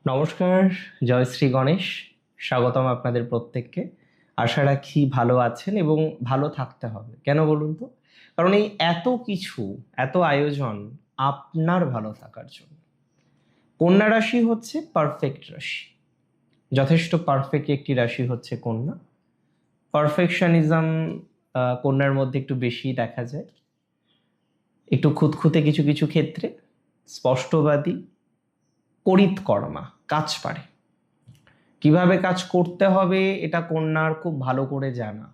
নমস্কার। জয় শ্রী গণেশ। স্বাগতম আপনাদের প্রত্যেককে। আশা রাখি ভালো আছেন এবং ভালো থাকতে হবে। কেন বলুন তো? কারণ এই এত কিছু, এত আয়োজন আপনার ভালো থাকার জন্য। কন্যা রাশি হচ্ছে পারফেক্ট রাশি, যথেষ্ট পারফেক্ট একটি রাশি হচ্ছে কন্যা। পারফেকশনিজম কন্যার মধ্যে একটু বেশি দেখা যায়, একটু খুঁতখুঁতে কিছু কিছু ক্ষেত্রে, স্পষ্টবাদী, করিতকর্মা, কাজ পারে। কিভাবে কাজ করতে হবে এটা কন্যার খুব ভালো করে জানা,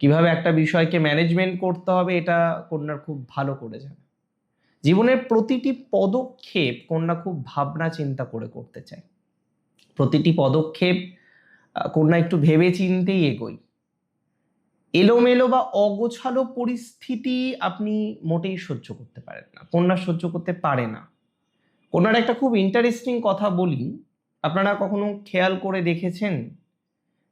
কিভাবে একটা বিষয়কে ম্যানেজমেন্ট করতে হবে এটা কন্যার খুব ভালো করে জানা। জীবনের প্রতিটি পদক্ষেপ কন্যা খুব ভাবনা চিন্তা করে করতে চায়। প্রতিটি পদক্ষেপ কন্যা একটু ভেবে চিন্তেই এগোয়। এলোমেলো বা অগোছালো পরিস্থিতি আপনি মোটেই সহ্য করতে পারেন না, কন্যা সহ্য করতে পারে না। কন্যার একটা খুব ইন্টারেস্টিং কথা বলি, আপনারা কখনো খেয়াল করে দেখেছেন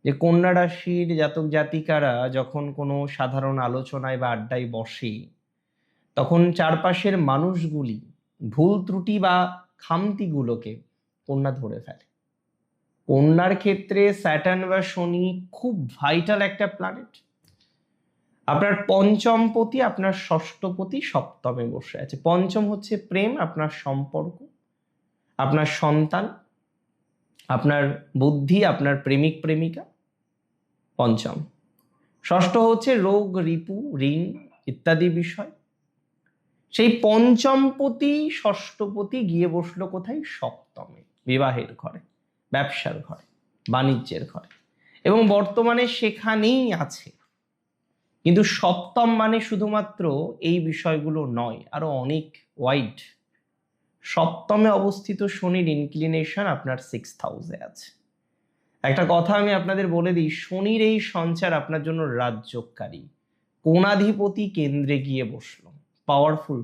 যে কন্যা রাশির জাতক জাতিকারা যখন কোনো সাধারণ আলোচনায় বা আড্ডায় বসে, তখন চারপাশের মানুষগুলি ভুল ত্রুটি বা খামতিগুলোকে কন্যা ধরে ফেলে। কন্যার ক্ষেত্রে স্যাটার্ন বা শনি খুব ভাইটাল একটা প্ল্যানেট। আপনার পঞ্চমপতি আপনার ষষ্ঠপতি সপ্তমে বসে আছে। পঞ্চম হচ্ছে প্রেম, আপনার সম্পর্ক, আপনার সন্তান, আপনার বুদ্ধি, আপনার প্রেমিক প্রেমিকা, পঞ্চম। ষষ্ঠ হচ্ছে রোগ, রিপু, ঋণ ইত্যাদি বিষয়। সেই পঞ্চমপতি ষষ্ঠপতি গিয়ে বসলো কোথায়? সপ্তমে, বিবাহের ঘরে, ব্যবসার ঘরে, বাণিজ্যের ঘরে, এবং বর্তমানে সেখানেই আছে। কিন্তু সপ্তম মানে শুধুমাত্র এই বিষয়গুলো নয়, আরো অনেক ওয়াইড। সপ্তমে অবস্থিত শনির ইনক্লিনেশন আপনার 6th হাউসে আছে। একটা কথা আমি আপনাদের বলে দিই, শনির এই সঞ্চার আপনার জন্য রাজযোগকারী। কোণাধিপতি কেন্দ্রে গিয়ে বসলো, পাওয়ারফুল।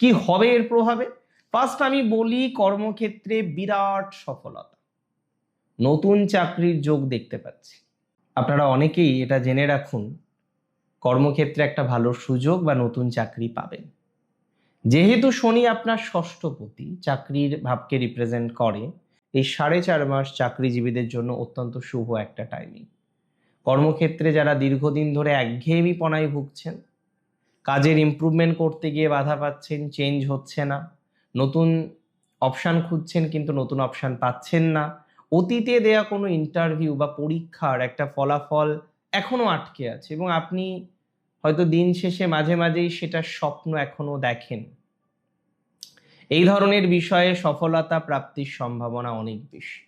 কি হবে এর প্রভাবে? ফার্স্ট আমি বলি, কর্মক্ষেত্রে বিরাট সফলতা, নতুন চাকরির যোগ দেখতে পাচ্ছি। আপনারা অনেকেই এটা জেনে রাখুন, কর্মক্ষেত্রে একটা ভালো সুযোগ বা নতুন চাকরি পাবেন। যেহেতু শনি আপনার ষষ্ঠপতি, চাকরির ভাবকে রিপ্রেজেন্ট করে, এই 4.5 মাস চাকরিজীবীদের জন্য অত্যন্ত শুভ একটা টাইমিং। কর্মক্ষেত্রে যারা দীর্ঘদিন ধরে একঘেয়েমিপনায় ভুগছেন, কাজের ইমপ্রুভমেন্ট করতে গিয়ে বাধা পাচ্ছেন, চেঞ্জ হচ্ছে না, নতুন অপশান খুঁজছেন কিন্তু নতুন অপশান পাচ্ছেন না, অতীতে দেয়া কোনো ইন্টারভিউ বা পরীক্ষার একটা ফলাফল এখনো আটকে আছে এবং আপনি হয়তো দিন শেষে মাঝে মাঝেই সেটার স্বপ্ন এখনো দেখেন, এই ধরনের বিষয়ে সফলতা প্রাপ্তির সম্ভাবনা অনেক বেশি।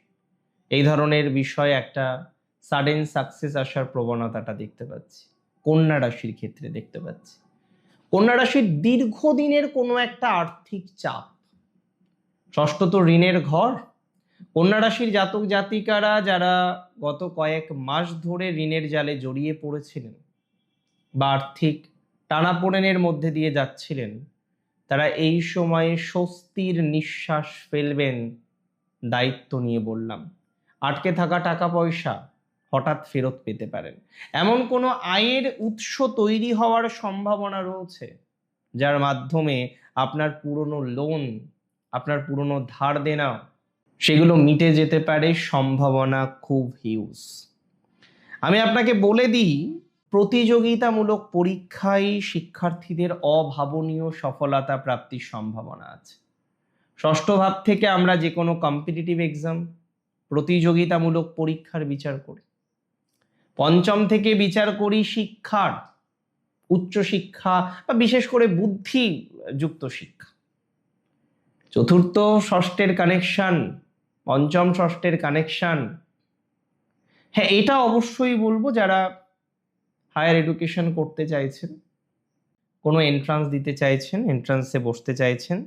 এই ধরনের বিষয়ে একটা সাডেন সাকসেস আসার প্রবণতাটা দেখতে পাচ্ছি, কন্যা রাশির ক্ষেত্রে দেখতে পাচ্ছি। কন্যা রাশির দীর্ঘদিনের কোনো একটা আর্থিক চাপ, ষষ্ঠ তো ঋণের ঘর। কন্যা রাশির জাতক জাতিকারা যারা গত কয়েক মাস ধরে ঋণের জালে জড়িয়ে পড়েছিলেন বা আর্থিক টানাপোড়েনের মধ্যে দিয়ে যাচ্ছিলেন, তারা এই সময়ে স্বস্তির নিঃশ্বাস ফেলবেন। দায়িত্ব নিয়ে বললাম, আটকে থাকা টাকা পয়সা হঠাৎ ফেরত পেতে পারেন। এমন কোনো আয়ের উৎস তৈরি হওয়ার সম্ভাবনা রয়েছে যার মাধ্যমে আপনার পুরনো লোন, আপনার পুরনো ধার দেনা, সেগুলো মিটে যেতে পারে। সম্ভাবনা খুব হিউজ। আমি আপনাকে বলে দিই, প্রতিযোগিতামূলক পরীক্ষায় শিক্ষার্থীদের অভাবনীয় সফলতা প্রাপ্তির সম্ভাবনা আছে। ষষ্ঠ ভাব থেকে আমরা যে কোনো কম্পিটিটিভ এক্সাম, প্রতিযোগিতামূলক পরীক্ষার বিচার করি। পঞ্চম থেকে বিচার করি শিক্ষার, উচ্চশিক্ষা বা বিশেষ করে বুদ্ধিযুক্ত শিক্ষা। চতুর্থ ষষ্ঠের কানেকশন, পঞ্চম ষষ্ঠের কানেকশন। হ্যাঁ, এটা অবশ্যই বলবো, যারা হায়ার এডুকেশন করতে চাইছেন, কোনো এন্ট্রান্স দিতে চাইছেন, এন্ট্রান্সে বসতে চাইছেন,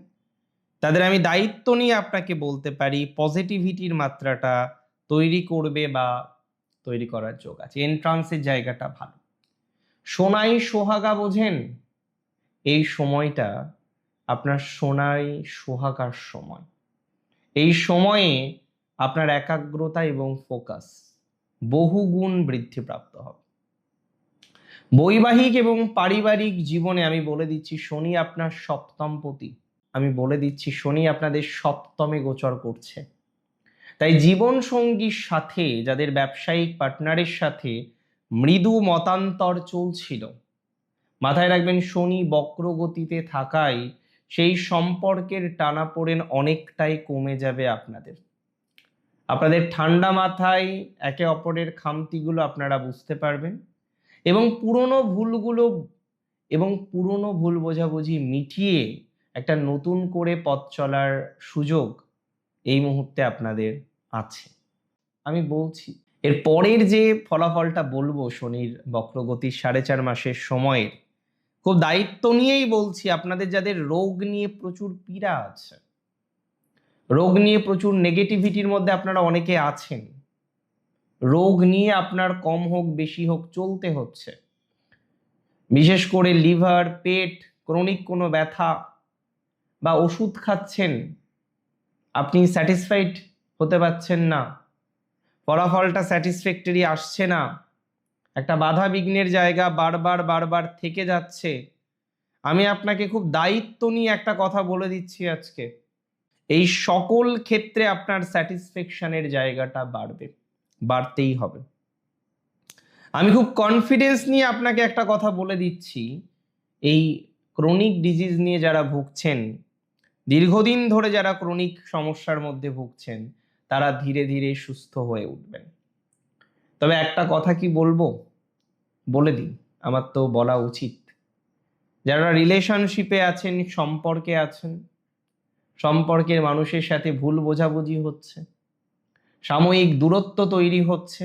তাদের আমি দায়িত্ব নিয়ে আপনাকে বলতে পারি পজিটিভিটির মাত্রাটা তৈরি করবে বা তৈরি করার যোগ আছে। এন্ট্রান্সের জায়গাটা ভালো। সোনাই সোহাগা বোঝেন? এই সময়টা আপনার সোনাই সোহাগার সময়। এই সময়ে আপনার একাগ্রতা এবং ফোকাস বহুগুণ বৃদ্ধিপ্রাপ্ত হবে। বৈবাহিক এবং পারিবারিক জীবনে আমি বলে দিচ্ছি, শনি আপনার সপ্তমপতি, আমি বলে দিচ্ছি, শনি আপনাদের সপ্তমে গোচর করছে। তাই জীবন সঙ্গীর সাথে, যাদের ব্যবসায়িক পার্টনারের সাথে মৃদু মতান্তর চলছিল, মাথায় রাখবেন শনি বক্রগতিতে থাকায় সেই সম্পর্কের টানাপোড়েন অনেকটাই কমে যাবে আপনাদের ঠান্ডা মাথায় একে অপরের খামতিগুলো আপনারা বুঝতে পারবেন এবং পুরনো ভুল বোঝাবুঝি মিটিয়ে একটা নতুন করে পথ চলার সুযোগ এই মুহূর্তে আপনাদের আছে। আমি বলছি, এর পরের যে ফলাফলটা বলবো শনির বক্রগতির 4.5 মাসের সময়ের, খুব দায়িত্ব নিয়েই বলছি, আপনাদের যাদের রোগ নিয়ে প্রচুর পীড়া আছে, রোগ নিয়ে প্রচুর নেগেটিভিটির মধ্যে আপনারা অনেকে আছেন, রোগ নিয়ে আপনার কম হোক বেশি হোক চলতে হচ্ছে, বিশেষ করে লিভার, পেট, ক্রনিক কোনো ব্যথা বা ওষুধ খাচ্ছেন, আপনি স্যাটিসফাইড হতে পারছেন না, ফলাফলটা স্যাটিসফ্যাক্টরি আসছে না, একটা বাধা বিঘ্নের জায়গা বারবার থেকে যাচ্ছে, আমি আপনাকে খুব দায়িত্ব নিয়ে একটা কথা বলে দিচ্ছি আজকে, এই সকল ক্ষেত্রে আপনার স্যাটিসফ্যাকশনের জায়গাটা বাড়তেই হবে। আমি খুব কনফিডেন্স নিয়ে আপনাকে একটা কথা বলে দিচ্ছি, এই ক্রনিক ডিজিজ নিয়ে যারা ভুগছেন, দীর্ঘদিন ধরে যারা ক্রনিক সমস্যার মধ্যে ভুগছেন, তারা ধীরে ধীরে সুস্থ হয়ে উঠবেন। তবে একটা কথা কি বলবো, বলে দিই, আমার তো বলা উচিত, যারা রিলেশনশিপে আছেন, সম্পর্কে আছেন, সম্পর্কের মানুষের সাথে ভুল বোঝাবুঝি হচ্ছে, সাময়িক দূরত্ব তৈরি হচ্ছে,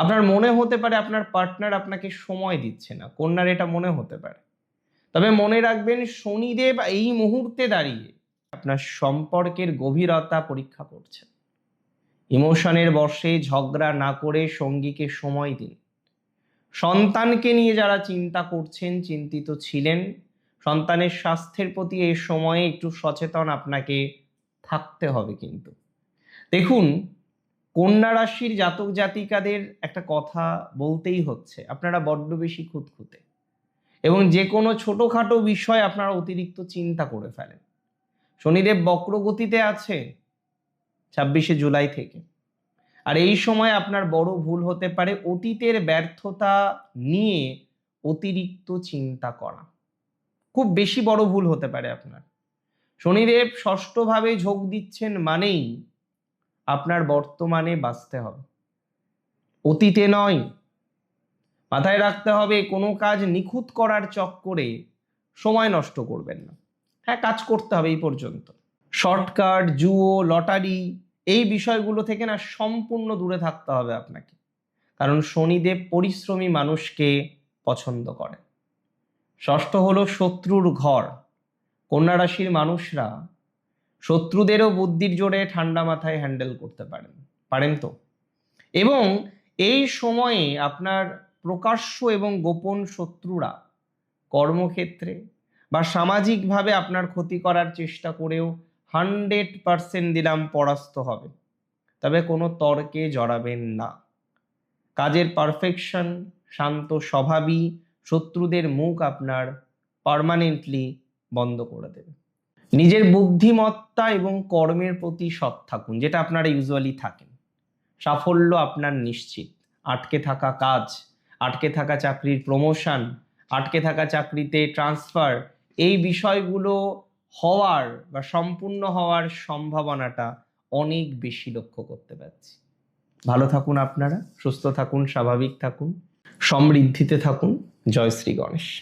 আপনার মনে হতে পারে আপনার পার্টনার আপনাকে সময় দিচ্ছে না, কন্যার এটা মনে হতে পারে, তবে মনে রাখবেন শনিদেব এই মুহূর্তে দাঁড়িয়ে আপনার সম্পর্কের গভীরতা পরীক্ষা করছেন। ইমোশনের বশে ঝগড়া না করে সঙ্গীকে সময় দিন। সন্তানকে নিয়ে যারা চিন্তা করছেন, চিন্তিত ছিলেন, সন্তানের স্বাস্থ্যের প্রতি এই সময়ে একটু সচেতন আপনাকে থাকতে হবে। কিন্তু দেখুন, কন্যা রাশির জাতক জাতিকাদের একটা কথা বলতেই হচ্ছে, আপনারা বড্ড বেশি খুঁতখুঁতে এবং যে কোনো ছোটোখাটো বিষয় আপনারা অতিরিক্ত চিন্তা করে ফেলেন। শনিদেব বক্রগতিতে আছে 26শে জুলাই থেকে, আর এই সময় আপনার বড় ভুল হতে পারে অতীতের ব্যর্থতা নিয়ে অতিরিক্ত চিন্তা করা, খুব বেশি বড় ভুল হতে পারে আপনার। শনিদেব ষষ্ঠভাবে ঝোঁক দিচ্ছেন মানেই আপনার বর্তমানে বাঁচতে হবে, অতীতে নয়। মাথায় রাখতে হবে, কোনো কাজ নিখুঁত করার চক্করে সময় নষ্ট করবেন না। হ্যাঁ, কাজ করতে হবে এই পর্যন্ত। শর্টকাট, জুয়ো, লটারি, এই বিষয়গুলো থেকে না সম্পূর্ণ দূরে থাকতে হবে আপনাকে, কারণ শনিদেব পরিশ্রমী মানুষকে পছন্দ করে। ষষ্ঠ হলো শত্রুর ঘর। কন্যা রাশির মানুষরা শত্রুদেরও বুদ্ধির জোরে ঠান্ডা মাথায় হ্যান্ডেল করতে পারেন তো। এবং এই সময়ে আপনার প্রকাশ্য এবং গোপন শত্রুরা কর্মক্ষেত্রে বা সামাজিকভাবে আপনার ক্ষতি করার চেষ্টা করেও 100% দিলাম পরাস্ত হবে। তবে কোনো তর্কে জড়াবেন না। কাজের পারফেকশন, শান্ত স্বভাবই শত্রুদের মুখ আপনার পার্মানেন্টলি বন্ধ করে দেবে। নিজের বুদ্ধিমত্তা এবং কর্মের প্রতি সৎ থাকুন, যেটা আপনারা ইউজুয়ালি থাকেন। সাফল্য আপনার নিশ্চিত। আটকে থাকা কাজ, আটকে থাকা চাকরির প্রমোশন, আটকে থাকা চাকরিতে ট্রান্সফার, এই বিষয়গুলো হওয়ার বা সম্পূর্ণ হওয়ার সম্ভাবনাটা অনেক বেশি লক্ষ্য করতে পারছি। ভালো থাকুন আপনারা, সুস্থ থাকুন, স্বাভাবিক থাকুন, সমৃদ্ধিতে থাকুন। জয় শ্রী গণেশ।